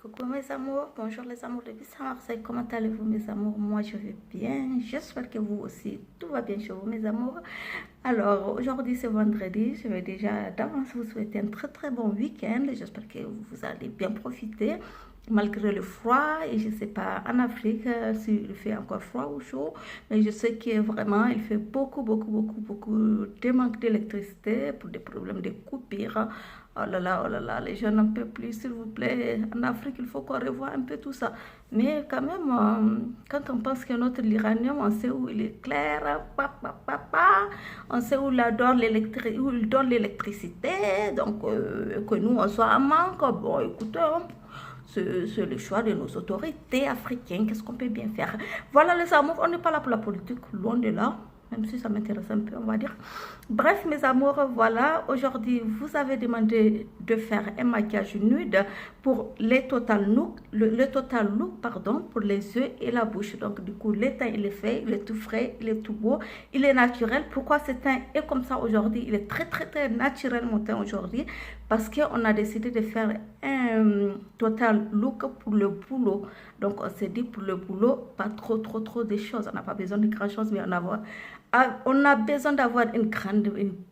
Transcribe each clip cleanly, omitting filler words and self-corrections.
Coucou mes amours, bonjour les amours de Vissa Marseille, comment allez-vous mes amours? Moi je vais bien, j'espère que vous aussi, tout va bien chez vous mes amours. Alors aujourd'hui c'est vendredi, je vais déjà d'avance vous souhaiter un très bon week-end, j'espère que vous allez bien profiter malgré le froid. Et je sais pas en Afrique s'il fait encore froid ou chaud, mais je sais que vraiment il fait beaucoup de manque d'électricité pour des problèmes de coupures. Oh là là, les gens n'en peuvent plus, s'il vous plaît. En Afrique, il faut qu'on revoie un peu tout ça. Mais quand même, quand on pense que notre l'uranium, on sait où il est clair, on sait où il donne l'électricité, donc que nous, on soit en manque. Bon, écoutez, c'est le choix de nos autorités africaines. Qu'est-ce qu'on peut bien faire? Voilà les amours, on n'est pas là pour la politique, loin de là. Même si ça m'intéresse un peu, on va dire. Bref, mes amours, voilà. Aujourd'hui, vous avez demandé de faire un maquillage nude pour les total look, le total look, pardon, pour les yeux et la bouche. Donc, du coup, le teint, il est fait, il est tout frais, il est tout beau, il est naturel. Pourquoi ce teint est comme ça aujourd'hui? Il est très naturel, mon teint aujourd'hui, parce qu'on a décidé de faire un total look pour le boulot. Donc, on s'est dit pour le boulot, pas trop de choses. On n'a pas besoin de grand chose, mais on a besoin d'avoir une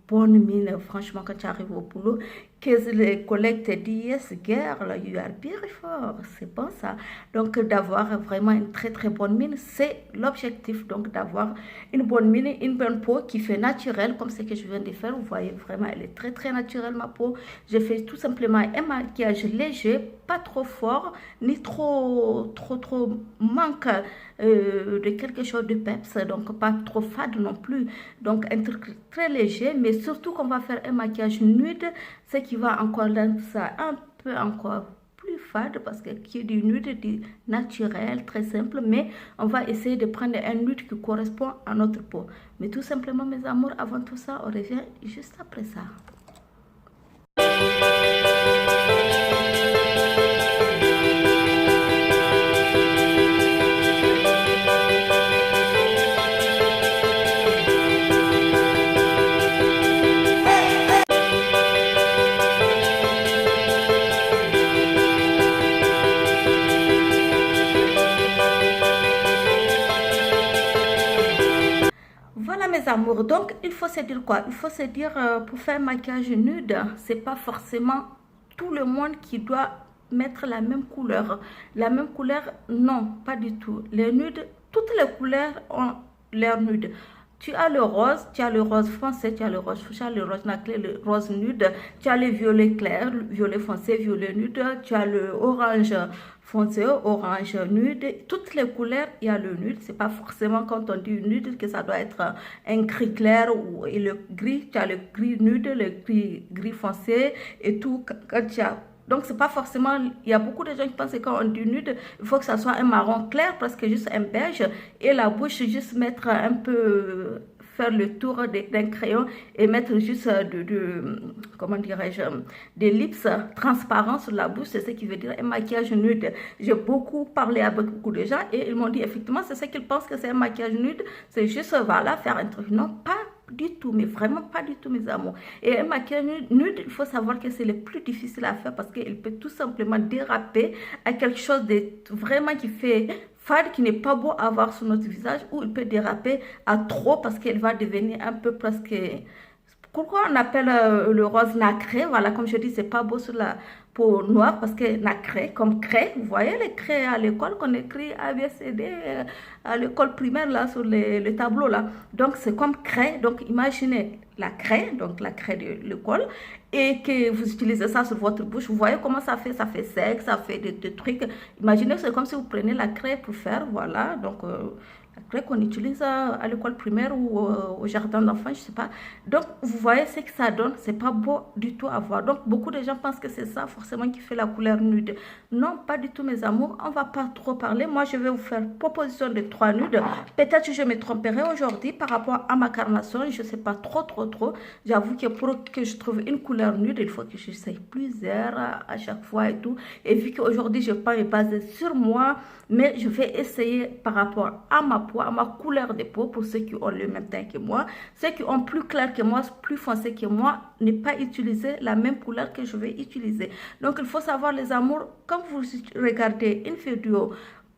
bonne mine, franchement, quand tu arrives au boulot, que les collègues te disent, yes, girl, you are beautiful, c'est bon ça. Donc, d'avoir vraiment une très bonne mine, c'est l'objectif. Donc, d'avoir une bonne mine, une bonne peau qui fait naturelle, comme ce que je viens de faire. Vous voyez, vraiment, elle est très naturelle, ma peau. Je fais tout simplement un maquillage léger, pas trop fort, ni trop manque de quelque chose de peps, donc pas trop fade non plus. Donc, un truc très léger, mais surtout qu'on va faire un maquillage nude, ce qui va encore rendre ça un peu encore plus fade, parce que qui est du nude, du naturel, très simple, mais on va essayer de prendre un nude qui correspond à notre peau. Mais tout simplement, mes amours, avant tout ça, on revient juste après ça. Voilà mes amours, donc il faut se dire quoi? Il faut se dire pour faire un maquillage nude, c'est pas forcément tout le monde qui doit mettre la même couleur. La même couleur, non, pas du tout. Les nudes, toutes les couleurs ont l'air nude. Tu as le rose foncé, tu as le rose fuchsia, le rose nacré, le rose nude, tu as le violet clair, le violet foncé, violet nude, tu as le orange foncé, orange nude. Toutes les couleurs, il y a le nude. C'est pas forcément quand on dit nude que ça doit être un gris clair ou et le gris, tu as le gris nude, le gris foncé et tout. Quand tu as donc, c'est pas forcément, il y a beaucoup de gens qui pensent que quand on dit nude, il faut que ça soit un marron clair, parce que juste un beige, et la bouche, juste mettre un peu, faire le tour d'un crayon, et mettre juste comment dirais-je, des lips transparents sur la bouche, c'est ce qui veut dire un maquillage nude. J'ai beaucoup parlé avec beaucoup de gens, et ils m'ont dit, effectivement, c'est ce qu'ils pensent que c'est un maquillage nude, c'est juste, voilà, faire un truc. Non, pas du tout, mais vraiment pas du tout, mes amours. Et un maquillage nude, il faut savoir que c'est le plus difficile à faire, parce qu'il peut tout simplement déraper à quelque chose de vraiment qui fait fade, qui n'est pas beau à voir sur notre visage, ou il peut déraper à trop, parce qu'il va devenir un peu presque... Pourquoi on appelle le rose nacré? Voilà, comme je dis, c'est pas beau sur la peau noire, parce que nacré, comme craie, vous voyez les craies à l'école qu'on écrit A, B, C, D, à l'école primaire, là, sur le tableau, là. Donc, c'est comme craie. Donc, imaginez la craie, donc la craie de l'école, et que vous utilisez ça sur votre bouche. Vous voyez comment ça fait sec, ça fait des trucs. Imaginez, c'est comme si vous prenez la craie pour faire, voilà, donc... la craie qu'on utilise à l'école primaire ou au jardin d'enfants, je sais pas. Donc, vous voyez ce que ça donne. C'est pas beau du tout à voir. Donc, beaucoup de gens pensent que c'est ça forcément qui fait la couleur nude. Non, pas du tout, mes amours. On va pas trop parler. Moi, je vais vous faire proposition de 3 nudes. Peut-être que je me tromperai aujourd'hui par rapport à ma carnation. Je sais pas trop. J'avoue que pour que je trouve une couleur nude, il faut que j'essaye plusieurs à chaque fois et tout. Et vu qu'aujourd'hui, je ne vais pas me baser sur moi, mais je vais essayer par rapport à ma peau, à ma couleur de peau, pour ceux qui ont le même teint que moi. Ceux qui ont plus clair que moi, plus foncé que moi, ne pas utiliser la même couleur que je vais utiliser. Donc, il faut savoir, les amours, quand vous regardez une vidéo,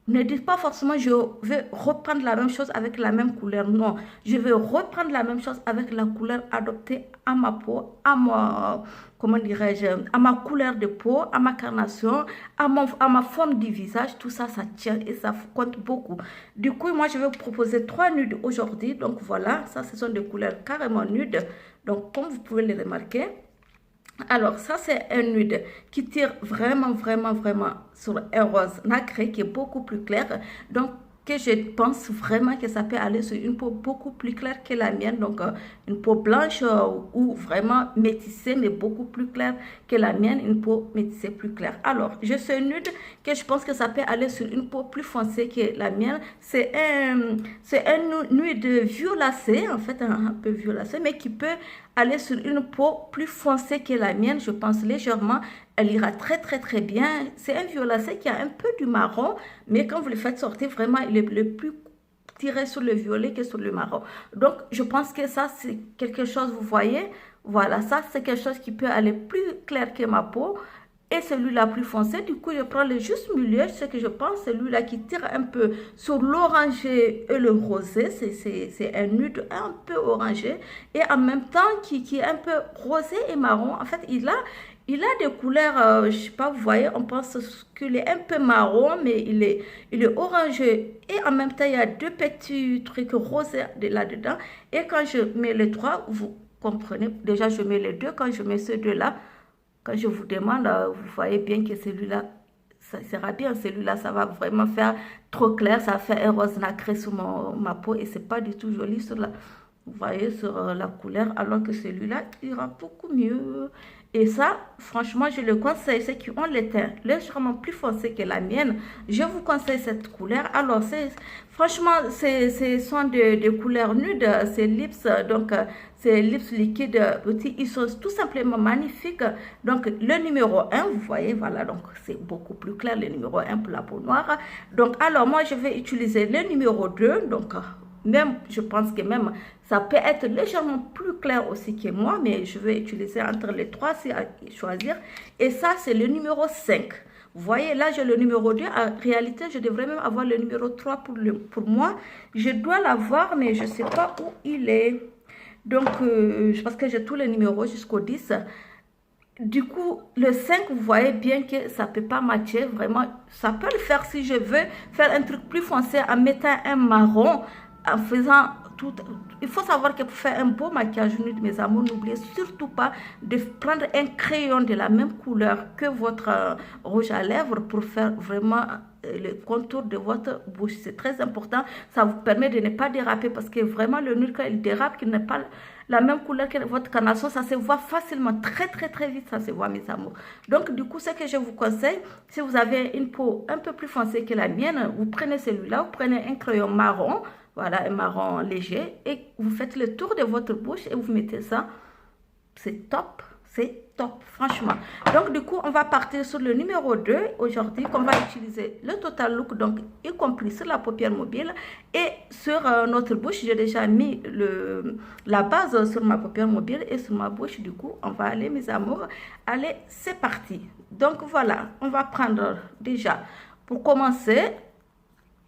ne dites pas forcément je vais reprendre la même chose avec la même couleur. Non, je vais reprendre la même chose avec la couleur adoptée à ma peau, à moi, comment dirais-je, à ma couleur de peau, à ma carnation, à ma forme du visage. Tout ça, ça tient et ça compte beaucoup. Du coup, moi, je vais vous proposer 3 nudes aujourd'hui. Donc voilà, ça, ce sont des couleurs carrément nudes. Donc, comme vous pouvez les remarquer. Alors, ça, c'est un nude qui tire vraiment, vraiment, vraiment sur un rose nacré qui est beaucoup plus clair. Donc, que je pense vraiment que ça peut aller sur une peau beaucoup plus claire que la mienne. Donc, une peau blanche ou vraiment métissée, mais beaucoup plus claire que la mienne. Une peau métissée plus claire. Alors, je suis nude que je pense que ça peut aller sur une peau plus foncée que la mienne. C'est un nude violacé, en fait, un peu violacé, mais qui peut aller sur une peau plus foncée que la mienne, je pense légèrement, elle ira très très très bien. C'est un violacé qui a un peu du marron, mais quand vous le faites sortir, vraiment, il est le plus tiré sur le violet que sur le marron. Donc, je pense que ça, c'est quelque chose, vous voyez, voilà, ça, c'est quelque chose qui peut aller plus clair que ma peau. Et celui-là plus foncé, du coup, je prends le juste milieu, ce que je pense, celui-là qui tire un peu sur l'orangé et le rosé, c'est un nude un peu orangé, et en même temps, qui est un peu rosé et marron. En fait, il a des couleurs, je sais pas, vous voyez, on pense qu'il est un peu marron, mais il est orangé, et en même temps, il y a 2 petits trucs rosés là-dedans, et quand je mets les 3, vous comprenez, déjà, je mets les 2, quand je mets ces 2-là, quand je vous demande, vous voyez bien que celui-là, ça sera bien. Celui-là, ça va vraiment faire trop clair. Ça va faire un rose nacré sur ma peau et c'est pas du tout joli sur vous voyez, sur la couleur. Alors que celui-là ira beaucoup mieux. Et ça, franchement, je le conseille. Ceux qui ont le teint légèrement plus foncé que la mienne, je vous conseille cette couleur. Alors, franchement, ce sont des couleurs nudes. C'est lips, donc c'est lips liquide petit. Ils sont tout simplement magnifiques. Donc, le numéro 1, vous voyez, voilà, donc c'est beaucoup plus clair, le numéro 1 pour la peau noire. Donc, alors, moi, je vais utiliser le numéro 2, donc même, je pense que même, ça peut être légèrement plus clair aussi que moi, mais je vais utiliser entre les 3, c'est à choisir. Et ça, c'est le numéro 5. Vous voyez, là, j'ai le numéro 2. En réalité, je devrais même avoir le numéro 3 pour moi. Je dois l'avoir, mais je ne sais pas où il est. Donc, je pense que j'ai tous les numéros jusqu'au 10. Du coup, le 5, vous voyez bien que ça ne peut pas matcher. Vraiment, ça peut le faire si je veux faire un truc plus foncé en mettant un marron, en faisant tout. Il faut savoir que pour faire un beau maquillage nude, mes amours, n'oubliez surtout pas de prendre un crayon de la même couleur que votre rouge à lèvres pour faire vraiment le contour de votre bouche. C'est très important. Ça vous permet de ne pas déraper parce que vraiment le nude, quand il dérape, qu'il n'est pas la même couleur que votre carnation, ça se voit facilement, très très très vite, ça se voit, mes amours. Donc du coup, ce que je vous conseille, si vous avez une peau un peu plus foncée que la mienne, vous prenez celui-là, vous prenez un crayon marron, voilà, un marron léger, et vous faites le tour de votre bouche et vous mettez ça. C'est top, franchement. Donc, du coup, on va partir sur le numéro 2 aujourd'hui, qu'on va utiliser le Total Look, donc y compris sur la paupière mobile et sur notre bouche. J'ai déjà mis la base sur ma paupière mobile et sur ma bouche. Du coup, on va aller, mes amours. Allez, c'est parti. Donc, voilà, on va prendre déjà, pour commencer,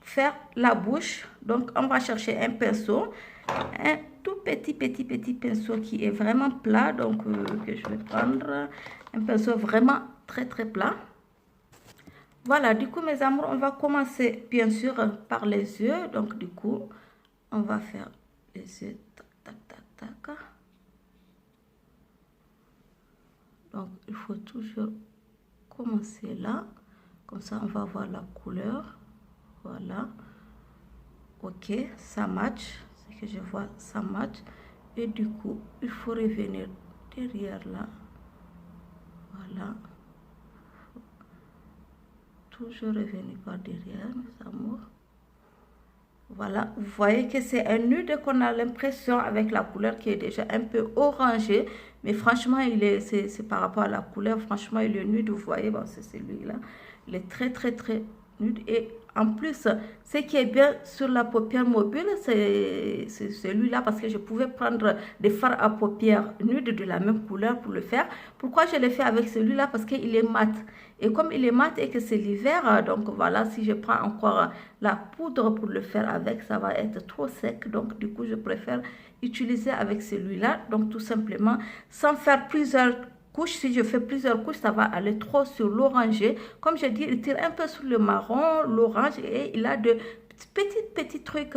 faire la bouche. Donc, on va chercher un pinceau, un tout petit pinceau qui est vraiment plat, donc que je vais prendre un pinceau vraiment très très plat. Voilà, du coup, mes amours, on va commencer bien sûr par les yeux. Donc du coup, on va faire les yeux, tac tac tac tac. Donc il faut toujours commencer là, comme ça on va voir la couleur. Voilà, ok, ça match. Que je vois, ça match. Et du coup, il faut revenir derrière là. Voilà. Toujours revenir par derrière, mes amours. Voilà. Vous voyez que c'est un nude qu'on a l'impression avec la couleur qui est déjà un peu orangée. Mais franchement, c'est par rapport à la couleur. Franchement, il est nude. Vous voyez, bon, c'est celui-là. Il est très, très, très nude. Et en plus, ce qui est bien sur la paupière mobile, c'est celui-là, parce que je pouvais prendre des fards à paupières nudes de la même couleur pour le faire. Pourquoi je l'ai fait avec celui-là? Parce qu'il est mat. Et comme il est mat et que c'est l'hiver, donc voilà, si je prends encore la poudre pour le faire avec, ça va être trop sec. Donc du coup, je préfère utiliser avec celui-là. Donc tout simplement, sans faire plusieurs couches. Si je fais plusieurs couches, ça va aller trop sur l'orangé. Comme je dis, il tire un peu sur le marron, l'orange, et il a de petits trucs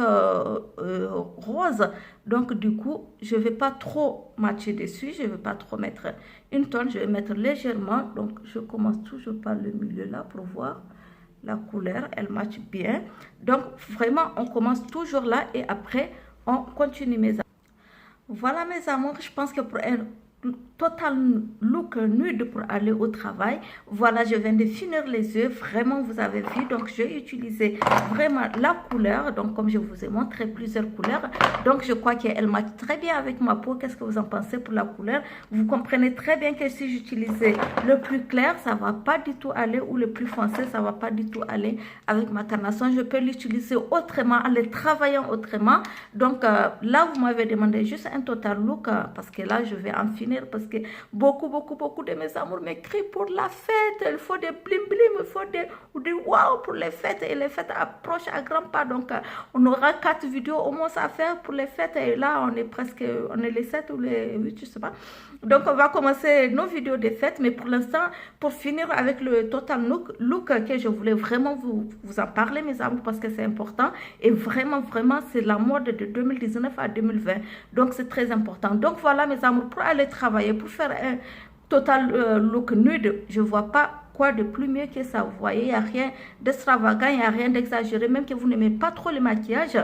roses. Donc du coup, je ne vais pas trop matcher dessus. Je ne vais pas trop mettre une tonne. Je vais mettre légèrement. Donc je commence toujours par le milieu là pour voir la couleur. Elle matche bien. Donc vraiment, on commence toujours là et après, on continue mes amours. Voilà mes amours, je pense que pour un total look nude pour aller au travail, voilà, je viens de finir les yeux. Vraiment, vous avez vu, donc j'ai utilisé vraiment la couleur. Donc comme je vous ai montré plusieurs couleurs, donc je crois qu'elle match très bien avec ma peau. Qu'est-ce que vous en pensez pour la couleur? Vous comprenez très bien que si j'utilisais le plus clair, ça va pas du tout aller, ou le plus foncé, ça va pas du tout aller avec ma carnation. Je peux l'utiliser autrement, en le travaillant autrement. Donc là, vous m'avez demandé juste un total look, parce que là, je vais en finir, parce que beaucoup de mes amours m'écrivent pour la fête. Il faut des blim blim, il faut des wow pour les fêtes, et les fêtes approchent à grands pas. Donc on aura 4 vidéos au moins à faire pour les fêtes, et là on est les 7 ou les 8, je sais pas. Donc on va commencer nos vidéos des fêtes, mais pour l'instant, pour finir avec le total look que je voulais vraiment vous en parler mes amours, parce que c'est important, et vraiment c'est la mode de 2019 à 2020, donc c'est très important. Donc voilà mes amours, pour aller travailler, pour faire un total look nude, je vois pas quoi de plus mieux que ça. Vous voyez, il n'y a rien d'extravagant, il n'y a rien d'exagéré. Même que vous n'aimez pas trop le maquillage,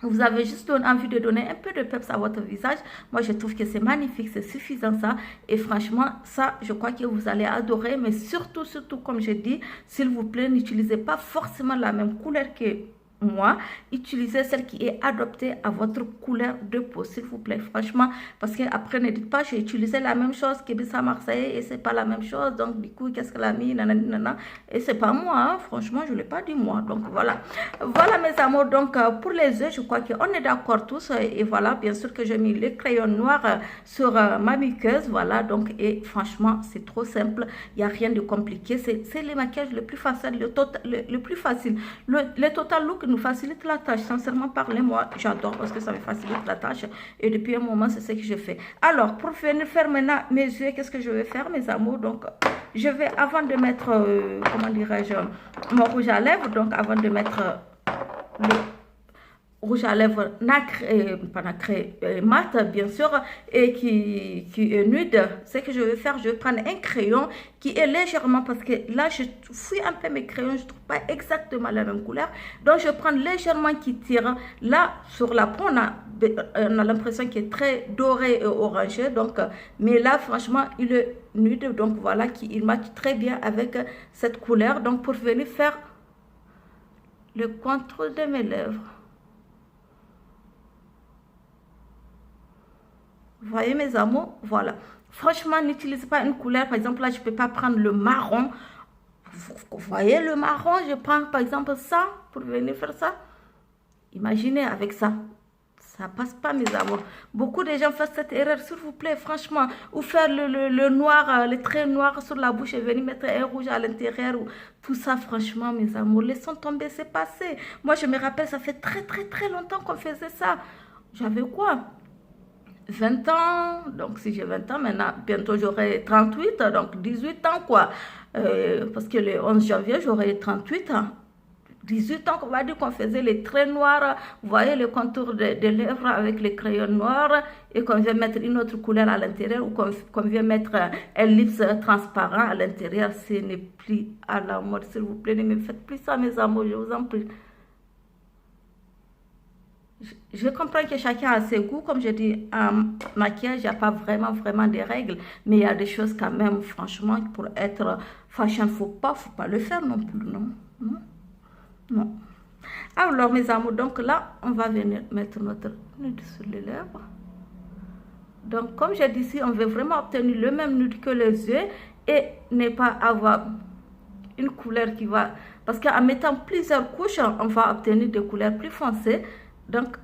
vous avez juste envie de donner un peu de peps à votre visage. Moi, je trouve que c'est magnifique, c'est suffisant ça. Et franchement, ça, je crois que vous allez adorer. Mais surtout, comme je dis, s'il vous plaît, n'utilisez pas forcément la même couleur que moi. Utilisez celle qui est adaptée à votre couleur de peau, s'il vous plaît, franchement, parce que après ne dites pas j'ai utilisé la même chose que Bissa Marseille et c'est pas la même chose, donc du coup qu'est-ce qu'elle a mis, nanana, et c'est pas moi, hein. Franchement je l'ai pas dit moi. Donc voilà mes amours. Donc pour les yeux, je crois qu'on est d'accord tous, et voilà, bien sûr que j'ai mis les crayons noirs sur ma muqueuse, voilà. Donc et franchement c'est trop simple, il n'y a rien de compliqué, c'est le maquillage le plus facile, le plus facile. Le total look nous facilite la tâche, sincèrement parler, moi j'adore, parce que ça me facilite la tâche, et depuis un moment c'est ce que je fais. Alors pour venir faire maintenant mes yeux, qu'est-ce que je vais faire mes amours? Donc je vais, avant de mettre comment dirais-je, mon rouge à lèvres, donc avant de mettre le rouge à lèvres nacré, pas nacré, mat bien sûr, et qui est nude, ce que je vais faire, je vais prendre un crayon qui est légèrement, parce que là je fouille un peu mes crayons, je trouve pas exactement la même couleur, donc je prends légèrement qui tire. Là sur la peau on a l'impression qu'il est très doré et orangé, donc mais là franchement il est nude, donc voilà, il match très bien avec cette couleur. Donc pour venir faire le contour de mes lèvres, vous voyez mes amours, voilà. Franchement, n'utilisez pas une couleur. Par exemple, là, je ne peux pas prendre le marron. Vous voyez le marron, je prends par exemple ça pour venir faire ça. Imaginez avec ça. Ça passe pas mes amours. Beaucoup de gens font cette erreur, s'il vous plaît, franchement. Ou faire le noir, le trait noir sur la bouche et venir mettre un rouge à l'intérieur. Tout ça, franchement, mes amours, laissons tomber, c'est passé. Moi, je me rappelle, ça fait très longtemps qu'on faisait ça. J'avais quoi? 20 ans, donc si j'ai 20 ans, maintenant, bientôt j'aurai 38, donc 18 ans quoi, parce que le 11 janvier, j'aurai 38 ans, 18 ans qu'on va dire qu'on faisait les traits noirs, vous voyez le contour des lèvres avec les crayons noirs, et qu'on vient mettre une autre couleur à l'intérieur, ou qu'on vient mettre un lips transparent à l'intérieur. Ce n'est plus à la mode, s'il vous plaît, ne me faites plus ça mes amours, je vous en prie. Je comprends que chacun a ses goûts, comme je dis, en maquillage, il n'y a pas vraiment des règles, mais il y a des choses quand même, franchement, pour être fashion, il ne faut pas le faire non plus, non. Alors mes amours, donc là, on va venir mettre notre nude sur les lèvres. Donc comme j'ai dit ici, on veut vraiment obtenir le même nude que les yeux, et ne pas avoir une couleur qui va... Parce qu'en mettant plusieurs couches, on va obtenir des couleurs plus foncées. Donc,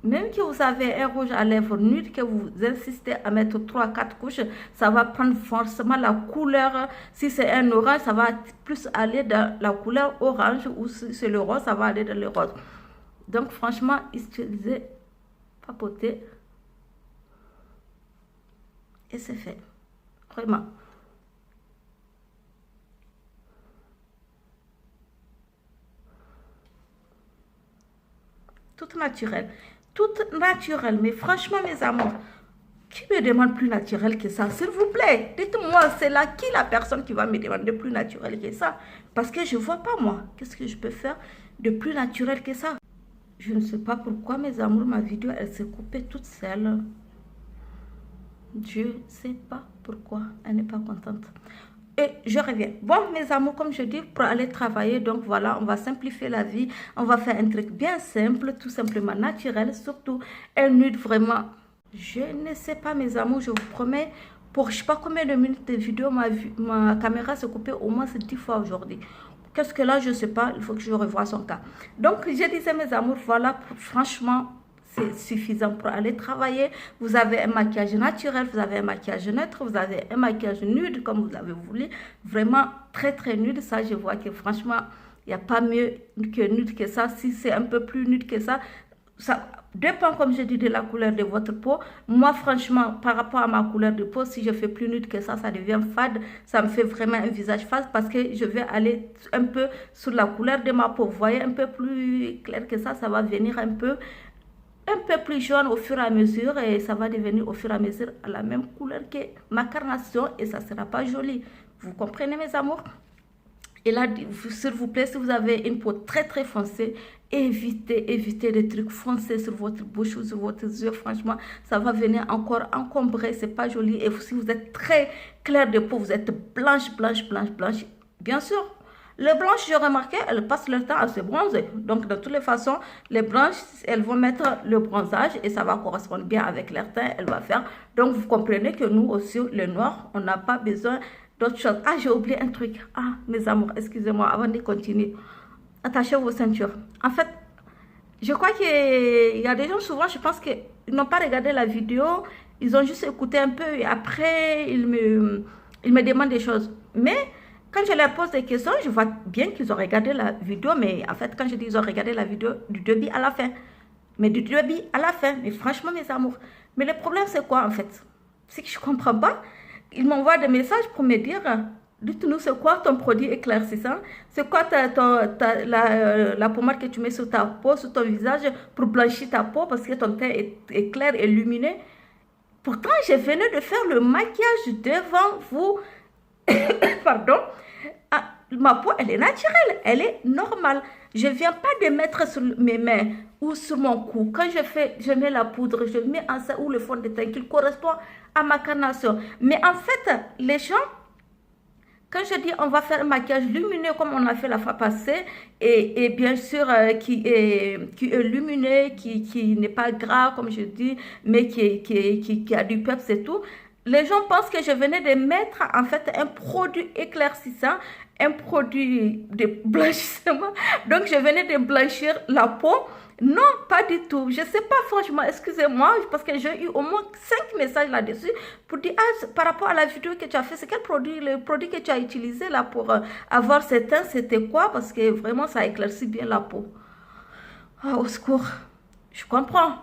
même que vous avez un rouge à lèvres nude, que vous insistez à mettre 3-4 couches, ça va prendre forcément la couleur. Si c'est un orange, ça va plus aller dans la couleur orange, ou si c'est le rose, ça va aller dans le rose. Donc franchement, utilisez, papotez, et c'est fait. Vraiment. Tout naturel. Tout naturel. Mais franchement, mes amours, qui me demande plus naturel que ça? S'il vous plaît, dites-moi, c'est là qui la personne qui va me demander plus naturel que ça? Parce que je ne vois pas, moi. Qu'est-ce que je peux faire de plus naturel que ça? Je ne sais pas pourquoi, mes amours, ma vidéo, elle s'est coupée toute seule. Je ne sais pas pourquoi elle n'est pas contente. Et je reviens. Bon, mes amours, comme je dis, pour aller travailler, donc voilà, on va simplifier la vie. On va faire un truc bien simple, tout simplement naturel, surtout un nude vraiment. Je ne sais pas, mes amours, je vous promets, pour je ne sais pas combien de minutes de vidéo, ma caméra s'est coupée au moins 10 fois aujourd'hui. Qu'est-ce que là, je ne sais pas, il faut que je revoie son cas. Donc, je disais, mes amours, voilà, franchement, c'est suffisant pour aller travailler. Vous avez un maquillage naturel, vous avez un maquillage neutre, vous avez un maquillage nude comme vous avez voulu. Vraiment très très nude. Ça, je vois que franchement, il n'y a pas mieux que nude que ça. Si c'est un peu plus nude que ça dépend, comme je dis, de la couleur de votre peau. Moi, franchement, par rapport à ma couleur de peau, si je fais plus nude que ça devient fade. Ça me fait vraiment un visage fade parce que je vais aller un peu sur la couleur de ma peau. Vous voyez, un peu plus clair que ça va venir un peu plus jaune au fur et à mesure, et ça va devenir au fur et à mesure à la même couleur que ma carnation, et ça ne sera pas joli. Vous comprenez, mes amours? Et là, s'il vous plaît, si vous avez une peau très très foncée, évitez des trucs foncés sur votre bouche ou sur votre yeux. Franchement, ça va venir encore encombrer, c'est pas joli. Et si vous êtes très clair de peau, vous êtes blanche, bien sûr. Les blanches, j'ai remarqué, elles passent leur temps à se bronzer. Donc, de toutes les façons, les blanches, elles vont mettre le bronzage et ça va correspondre bien avec leur teint. Elles vont faire. Donc, vous comprenez que nous aussi, les noirs, on n'a pas besoin d'autre chose. Ah, j'ai oublié un truc. Ah, mes amours, excusez-moi, avant de continuer. Attachez vos ceintures. En fait, je crois qu'il y a des gens, souvent, je pense qu'ils n'ont pas regardé la vidéo. Ils ont juste écouté un peu et après, ils me demandent des choses. Mais quand je leur pose des questions, je vois bien qu'ils ont regardé la vidéo. Mais en fait, quand je dis qu'ils ont regardé la vidéo du début à la fin. Mais du début à la fin. Mais franchement, mes amours. Mais le problème, c'est quoi en fait? C'est que je ne comprends pas. Ils m'envoient des messages pour me dire, dites-nous, c'est quoi ton produit éclaircissant? C'est quoi la pommade que tu mets sur ta peau, sur ton visage pour blanchir ta peau parce que ton teint est clair et lumineux? Pourtant, je venais de faire le maquillage devant vous. Pardon. Ah, ma peau, elle est naturelle, elle est normale. Je ne viens pas de mettre sur mes mains ou sur mon cou. Quand je mets la poudre, je mets en ça ou le fond de teint qui correspond à ma carnation. Mais en fait, les gens, quand je dis on va faire un maquillage lumineux comme on a fait la fois passée, et bien sûr qui est lumineux, qui n'est pas gras comme je dis, mais qui a du peps et tout, les gens pensent que je venais de mettre en fait un produit éclaircissant, un produit de blanchissement. Donc je venais de blanchir la peau. Non, pas du tout. Je ne sais pas, franchement, excusez-moi, parce que j'ai eu au moins 5 messages là-dessus pour dire, ah, par rapport à la vidéo que tu as fait, c'est quel produit, le produit que tu as utilisé là pour avoir ce teint, c'était quoi? Parce que vraiment, ça éclaircit bien la peau. Ah, au secours, je comprends.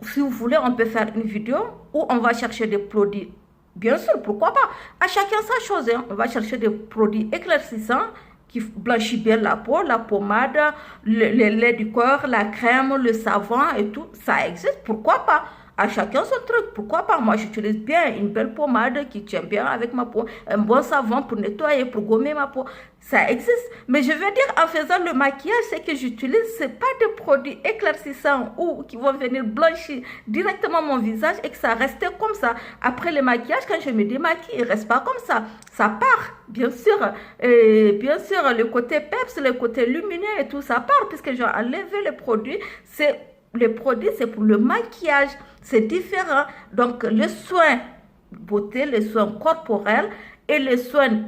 Si vous voulez, on peut faire une vidéo où on va chercher des produits. Bien sûr, pourquoi pas? À chacun sa chose, hein. On va chercher des produits éclaircissants qui blanchit bien la peau, la pommade, le lait du corps, la crème, le savon et tout. Ça existe, pourquoi pas? À chacun son truc, pourquoi pas? Moi, j'utilise bien une belle pommade qui tient bien avec ma peau, un bon savon pour nettoyer, pour gommer ma peau. Ça existe. Mais je veux dire, en faisant le maquillage, ce que j'utilise, ce n'est pas des produits éclaircissants ou qui vont venir blanchir directement mon visage et que ça reste comme ça. Après le maquillage, quand je me démaquille, il ne reste pas comme ça. Ça part, bien sûr. Et bien sûr, le côté peps, le côté lumineux et tout, ça part puisque j'ai enlevé le produit. Le produit, c'est pour le maquillage. C'est différent. Donc, le soin beauté, les soins corporels et les soins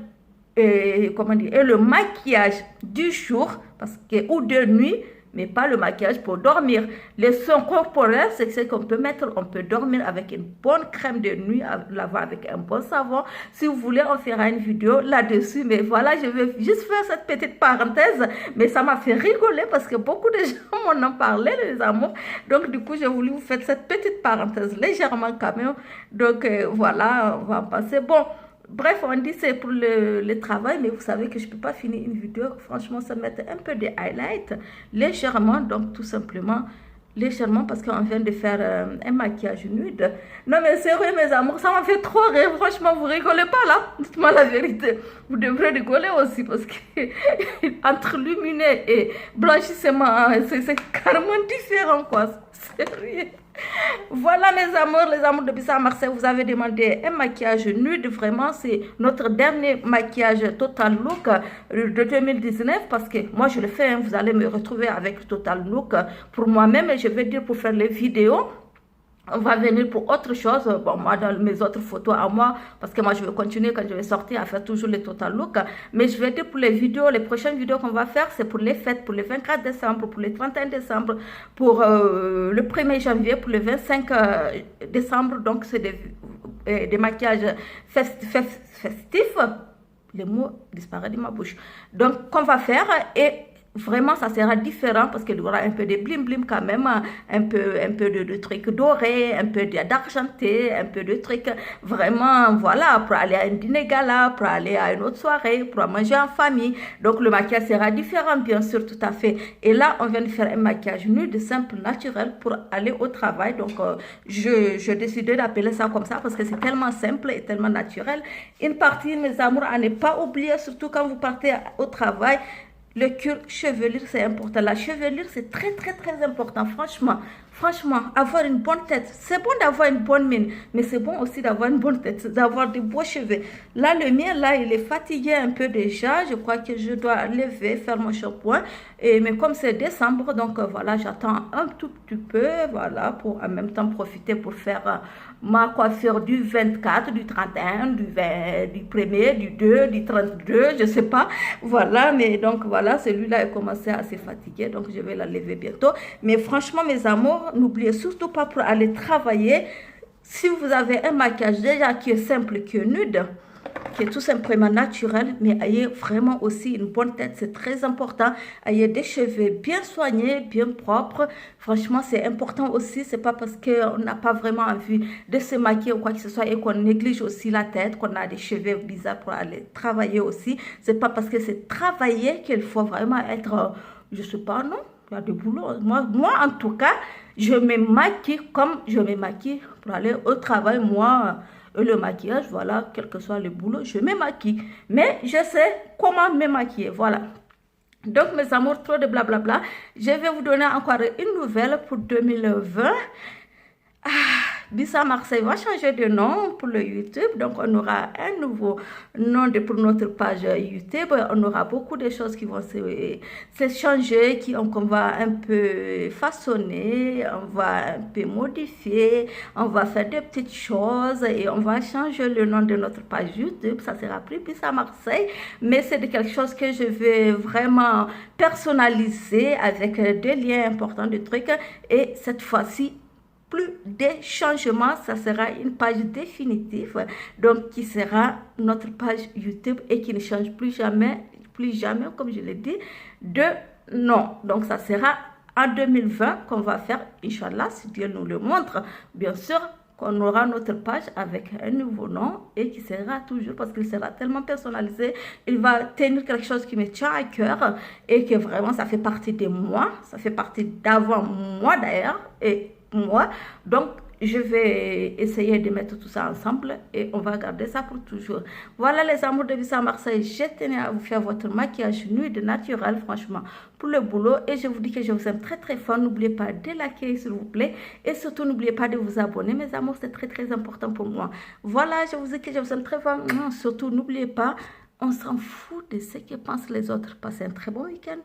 comment dire, et le maquillage du jour, parce que, ou de nuit, mais pas le maquillage pour dormir. Les soins corporels, c'est ce qu'on peut mettre, on peut dormir avec une bonne crème de nuit, laver avec un bon savon. Si vous voulez, on fera une vidéo là-dessus, mais voilà, je vais juste faire cette petite parenthèse, mais ça m'a fait rigoler parce que beaucoup de gens m'en ont parlé, les amours. Donc, du coup, j'ai voulu vous faire cette petite parenthèse légèrement quand même. Donc, voilà, on va passer. Bon. Bref, on dit c'est pour le travail, mais vous savez que je ne peux pas finir une vidéo. Franchement, ça met un peu de highlight, légèrement, donc tout simplement, légèrement, parce qu'on vient de faire un maquillage nude. Non, mais sérieux, mes amours, ça m'a fait trop rire. Franchement, vous rigolez pas là? Dites-moi la vérité. Vous devrez rigoler aussi, parce que entre luminé et blanchissement, c'est carrément différent, quoi. Sérieux. Voilà mes amours, les amours de Bissa à Marseille, vous avez demandé un maquillage nude, vraiment c'est notre dernier maquillage Total Look de 2019 parce que moi je le fais, hein, vous allez me retrouver avec Total Look pour moi-même et je vais dire pour faire les vidéos. On va venir pour autre chose, bon moi dans mes autres photos à moi, parce que moi je vais continuer quand je vais sortir à faire toujours les total look, mais je vais dire pour les vidéos, les prochaines vidéos qu'on va faire, c'est pour les fêtes, pour le 24 décembre, pour le 31 décembre, pour le 1er janvier, pour le 25 décembre, donc c'est des maquillages festifs, les mots disparaissent de ma bouche, donc qu'on va faire et vraiment ça sera différent parce qu'il y aura un peu de blim blim quand même, un peu de trucs dorés, un peu d'argenté, un peu de trucs vraiment, voilà, pour aller à un dîner gala, pour aller à une autre soirée, pour manger en famille. Donc le maquillage sera différent bien sûr, tout à fait. Et là on vient de faire un maquillage nude, simple, naturel pour aller au travail. Donc je décidé d'appeler ça comme ça parce que c'est tellement simple et tellement naturel. Une partie, mes amours, à ne pas oublier, surtout quand vous partez au travail. Le cuir chevelure, c'est important. La chevelure, c'est très, très, très important. Franchement, avoir une bonne tête. C'est bon d'avoir une bonne mine, mais c'est bon aussi d'avoir une bonne tête, d'avoir de beaux cheveux. Là, le mien, là, il est fatigué un peu déjà. Je crois que je dois lever, faire mon shampoing. Mais comme c'est décembre, donc voilà, j'attends un tout petit peu, voilà, pour en même temps profiter pour faire ma coiffure du 24, du 31, du 20, du 1er, du 2, du 32, je sais pas. Voilà, mais donc voilà, celui-là a commencé à se fatiguer, donc je vais la lever bientôt. Mais franchement, mes amours, n'oubliez surtout pas pour aller travailler, si vous avez un maquillage déjà qui est simple, qui est nude, qui est tout simplement naturel, mais ayez vraiment aussi une bonne tête, c'est très important. Ayez des cheveux bien soignés, bien propres. Franchement, c'est important aussi. C'est pas parce qu'on n'a pas vraiment envie de se maquiller ou quoi que ce soit et qu'on néglige aussi la tête, qu'on a des cheveux bizarres pour aller travailler aussi. C'est pas parce que c'est travailler qu'il faut vraiment être, je sais pas, non? Il y a du boulot. Moi, en tout cas, je me maquille comme je me maquille pour aller au travail. Moi, le maquillage, voilà, quel que soit le boulot, je me maquille. Mais je sais comment me maquiller, voilà. Donc, mes amours, trop de blablabla. Je vais vous donner encore une nouvelle pour 2020. Bissa Marseille va changer de nom pour le YouTube, donc on aura un nouveau nom pour notre page YouTube. On aura beaucoup de choses qui vont se changer, qu'on va un peu façonner, on va un peu modifier, on va faire des petites choses et on va changer le nom de notre page YouTube. Ça sera plus Bissa Marseille, mais c'est quelque chose que je vais vraiment personnaliser avec des liens importants, des trucs, et cette fois-ci, plus de changements, ça sera une page définitive, donc qui sera notre page YouTube et qui ne change plus jamais, comme je l'ai dit, de nom. Donc ça sera en 2020 qu'on va faire, Inch'Allah, si Dieu nous le montre, bien sûr, qu'on aura notre page avec un nouveau nom et qui sera toujours, parce qu'il sera tellement personnalisé, il va tenir quelque chose qui me tient à cœur et que vraiment ça fait partie de moi, ça fait partie d'avant moi d'ailleurs, et moi, donc je vais essayer de mettre tout ça ensemble et on va garder ça pour toujours. Voilà les amours de Bissa Marseille, je tenais à vous faire votre maquillage nude naturel, franchement, pour le boulot, et je vous dis que je vous aime très très fort. N'oubliez pas de liker s'il vous plaît et surtout n'oubliez pas de vous abonner, mes amours, c'est très très important pour moi. Voilà, je vous dis que je vous aime très fort. Surtout n'oubliez pas, on s'en fout de ce que pensent les autres. Passez un très bon week-end.